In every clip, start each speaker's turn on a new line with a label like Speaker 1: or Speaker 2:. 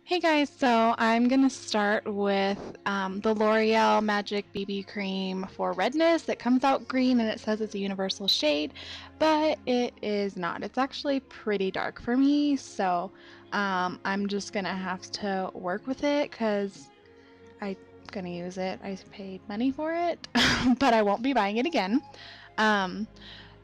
Speaker 1: Hey guys, so I'm gonna start with the L'Oreal Magic BB Cream for redness. It comes out green and it says it's a universal shade, but it is not. It's actually pretty dark for me, so I'm just gonna have to work with it because I'm gonna use it. I paid money for it, but I won't be buying it again. Um,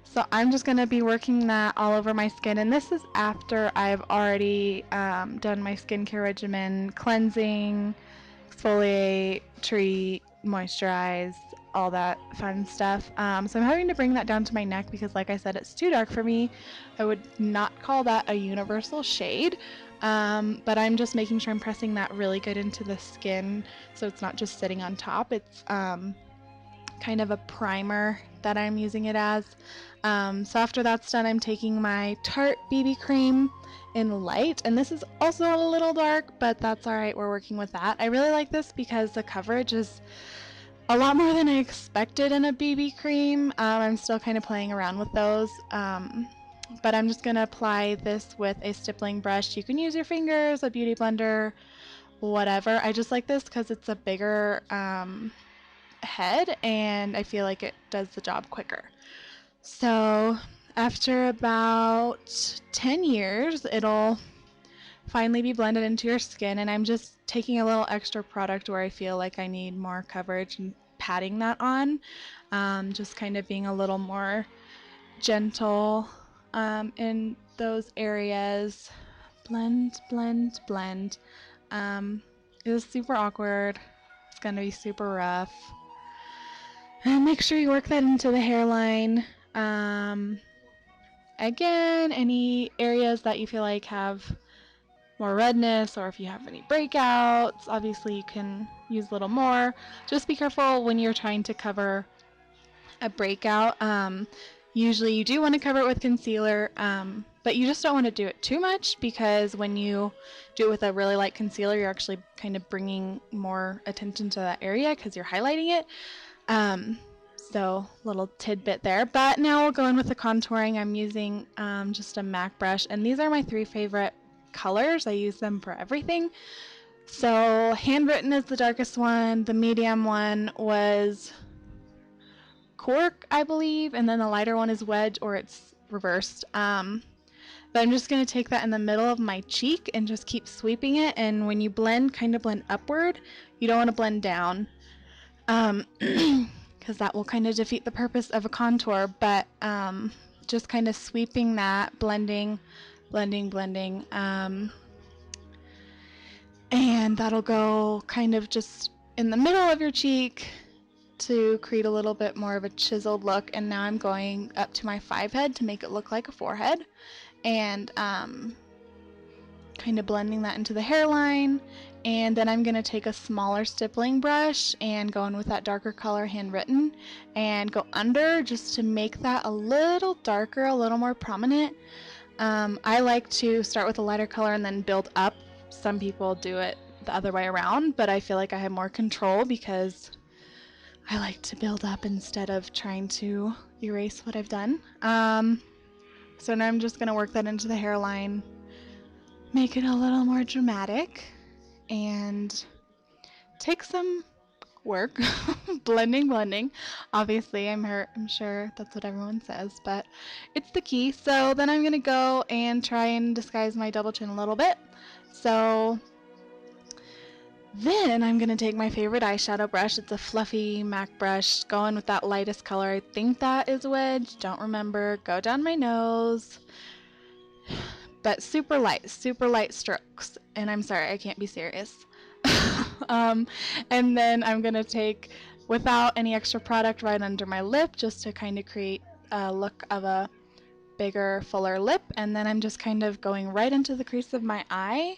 Speaker 1: so I'm just going to be working that all over my skin, and this is after I've already done my skincare regimen, cleansing, exfoliate, treat, moisturize, all that fun stuff. So I'm having to bring that down to my neck because, like I said, it's too dark for me. I would not call that a universal shade, but I'm just making sure I'm pressing that really good into the skin so it's not just sitting on top. It's kind of a primer that I'm using it as. So after that's done, I'm taking my Tarte BB cream in light, and this is also a little dark, but that's all right. We're working with that. I really like this because the coverage is a lot more than I expected in a BB cream. I'm still kind of playing around with those. But I'm just gonna apply this with a stippling brush. You can use your fingers, a beauty blender, whatever. I just like this because it's a bigger head and I feel like it does the job quicker. So after about 10 years, it'll finally be blended into your skin, and I'm just taking a little extra product where I feel like I need more coverage and patting that on. Just kind of being a little more gentle in those areas. Blend, blend, blend. It was super awkward. It's gonna be super rough. And make sure you work that into the hairline. Um, Again, any areas that you feel like have more redness or if you have any breakouts, obviously you can use a little more. Just be careful when you're trying to cover a breakout. Usually you do want to cover it with concealer, but you just don't want to do it too much because when you do it with a really light concealer, you're actually kind of bringing more attention to that area because you're highlighting it. So little tidbit there, but now we'll go in with the contouring. I'm using just a MAC brush, and these are my three favorite colors. I use them for everything. So Handwritten is the darkest one. The medium one was Cork, I believe, and then the lighter one is Wedge, or it's reversed. But I'm just going to take that in the middle of my cheek and just keep sweeping it. And when you blend, kind of blend upward. You don't want to blend down. Because that will kind of defeat the purpose of a contour, but just kind of sweeping that, blending, blending, blending, and that'll go kind of just in the middle of your cheek to create a little bit more of a chiseled look. And now I'm going up to my 5 head to make it look like a 4-head, and kind of blending that into the hairline. And then I'm going to take a smaller stippling brush and go in with that darker color Handwritten and go under just to make that a little darker, a little more prominent. I like to start with a lighter color and then build up. Some people do it the other way around, but I feel like I have more control because I like to build up instead of trying to erase what I've done. So now I'm just going to work that into the hairline, make it a little more dramatic, and take some work. Blending. Obviously, I'm sure that's what everyone says, but it's the key. So then I'm gonna go and try and disguise my double chin a little bit. So then I'm gonna take my favorite eyeshadow brush. It's a fluffy MAC brush, going with that lightest color. I think that is Wedge, don't remember. Go down my nose, but super light strokes. And I'm sorry, I can't be serious. And then I'm gonna take, without any extra product, right under my lip just to kind of create a look of a bigger, fuller lip. And then I'm just kind of going right into the crease of my eye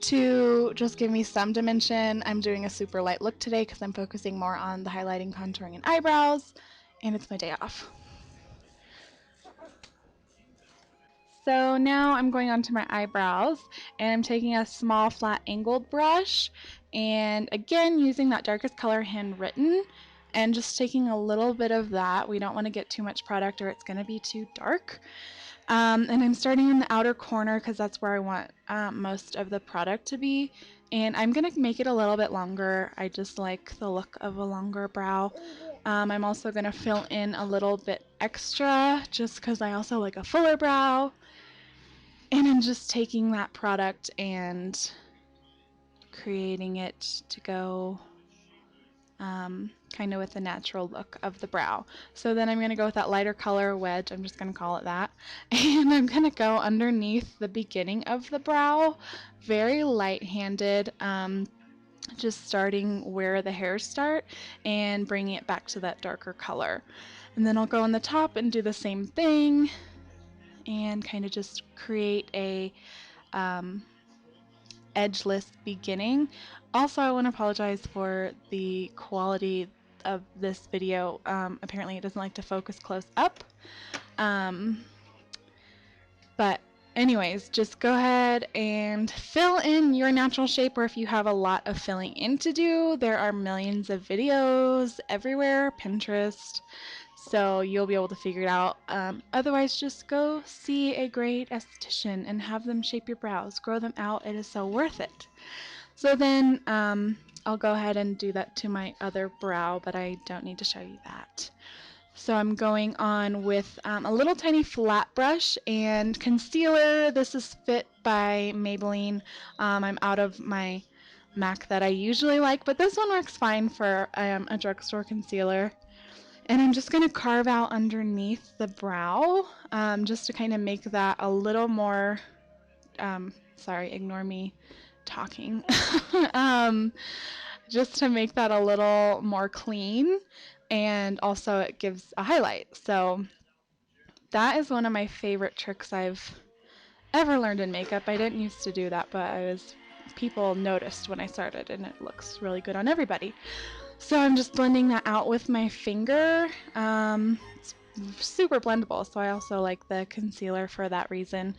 Speaker 1: to just give me some dimension. I'm doing a super light look today because I'm focusing more on the highlighting, contouring, and eyebrows, and it's my day off. So now I'm going on to my eyebrows, and I'm taking a small flat angled brush, and again using that darkest color Handwritten, and just taking a little bit of that. We don't want to get too much product or it's going to be too dark. And I'm starting in the outer corner because that's where I want most of the product to be. And I'm going to make it a little bit longer. I just like the look of a longer brow. I'm also going to fill in a little bit extra just because I also like a fuller brow. And I'm just taking that product and creating it to go kind of with the natural look of the brow. So then I'm going to go with that lighter color wedge, I'm just going to call it that, and I'm going to go underneath the beginning of the brow, very light-handed, just starting where the hairs start and bringing it back to that darker color. And then I'll go on the top and do the same thing and kind of just create a edgeless beginning. Also, I want to apologize for the quality of this video. Apparently it doesn't like to focus close up. But anyways, just go ahead and fill in your natural shape, or if you have a lot of filling in to do, there are millions of videos everywhere, Pinterest, so you'll be able to figure it out. Otherwise, just go see a great esthetician and have them shape your brows, grow them out. It is so worth it. So then I'll go ahead and do that to my other brow, but I don't need to show you that. So I'm going on with a little tiny flat brush and concealer. This is Fit by Maybelline. I'm out of my MAC that I usually like, but this one works fine for a drugstore concealer. And I'm just going to carve out underneath the brow just to kind of make that a little more, sorry, ignore me talking, just to make that a little more clean, and also it gives a highlight. So that is one of my favorite tricks I've ever learned in makeup. I didn't used to do that, but people noticed when I started, and it looks really good on everybody. So I'm just blending that out with my finger. It's super blendable, so I also like the concealer for that reason.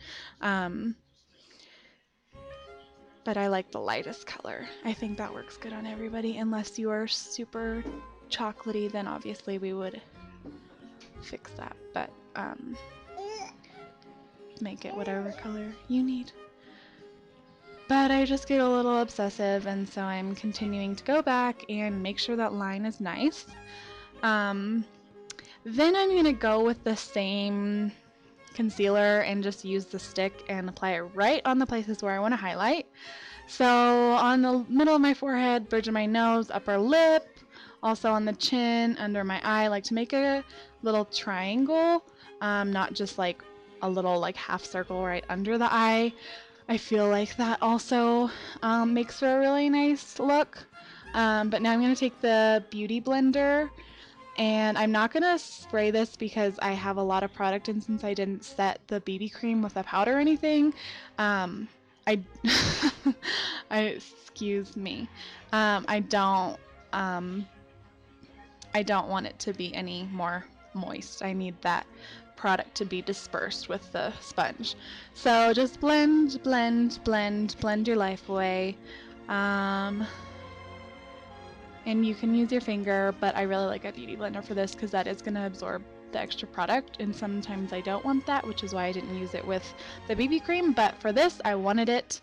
Speaker 1: But I like the lightest color. I think that works good on everybody, unless you are super chocolatey, then obviously we would fix that, but make it whatever color you need. But I just get a little obsessive, and so I'm continuing to go back and make sure that line is nice. Then I'm going to go with the same concealer and just use the stick and apply it right on the places where I want to highlight. So on the middle of my forehead, bridge of my nose, upper lip, also on the chin, under my eye. I like to make a little triangle, not just like a little like half circle right under the eye. I feel like that also makes for a really nice look. But now I'm going to take the Beauty Blender, and I'm not going to spray this because I have a lot of product, and since I didn't set the BB cream with a powder or anything, excuse me, I don't want it to be any more moist. I need that product to be dispersed with the sponge. So just blend, blend, blend, blend your life away. And you can use your finger, but I really like a beauty blender for this because that is going to absorb the extra product, and sometimes I don't want that, which is why I didn't use it with the BB cream, but for this I wanted it.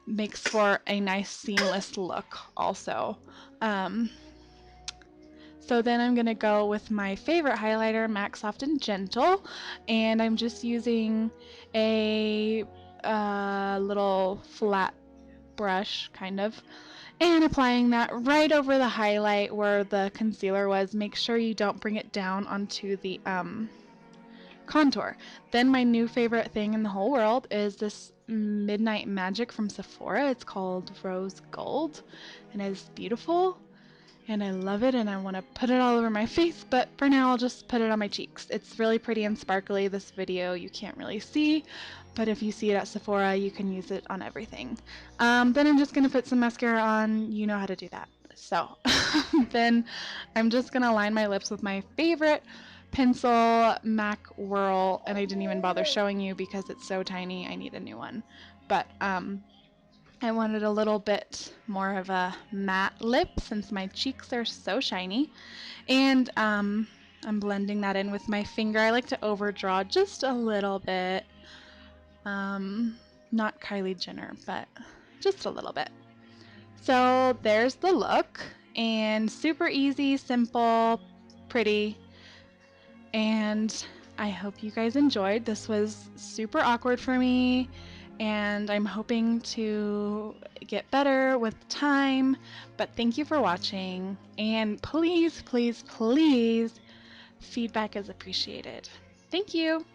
Speaker 1: Makes for a nice seamless look also. So then I'm going to go with my favorite highlighter, MAC Soft and Gentle, and I'm just using a little flat brush, kind of, and applying that right over the highlight where the concealer was. Make sure you don't bring it down onto the contour. Then my new favorite thing in the whole world is this Midnight Magic from Sephora. It's called Rose Gold, and it's beautiful. And I love it, and I want to put it all over my face, but for now I'll just put it on my cheeks. It's really pretty and sparkly. This video you can't really see, but if you see it at Sephora, you can use it on everything. Then I'm just going to put some mascara on. You know how to do that. So then I'm just going to line my lips with my favorite pencil, MAC Whirl, and I didn't even bother showing you because it's so tiny. I need a new one. But I wanted a little bit more of a matte lip since my cheeks are so shiny. And I'm blending that in with my finger. I like to overdraw just a little bit Not Kylie Jenner, but just a little bit. So there's the look, and super easy, simple, pretty, and I hope you guys enjoyed. This was super awkward for me, and I'm hoping to get better with time, but thank you for watching, and please, please, please, feedback is appreciated. Thank you.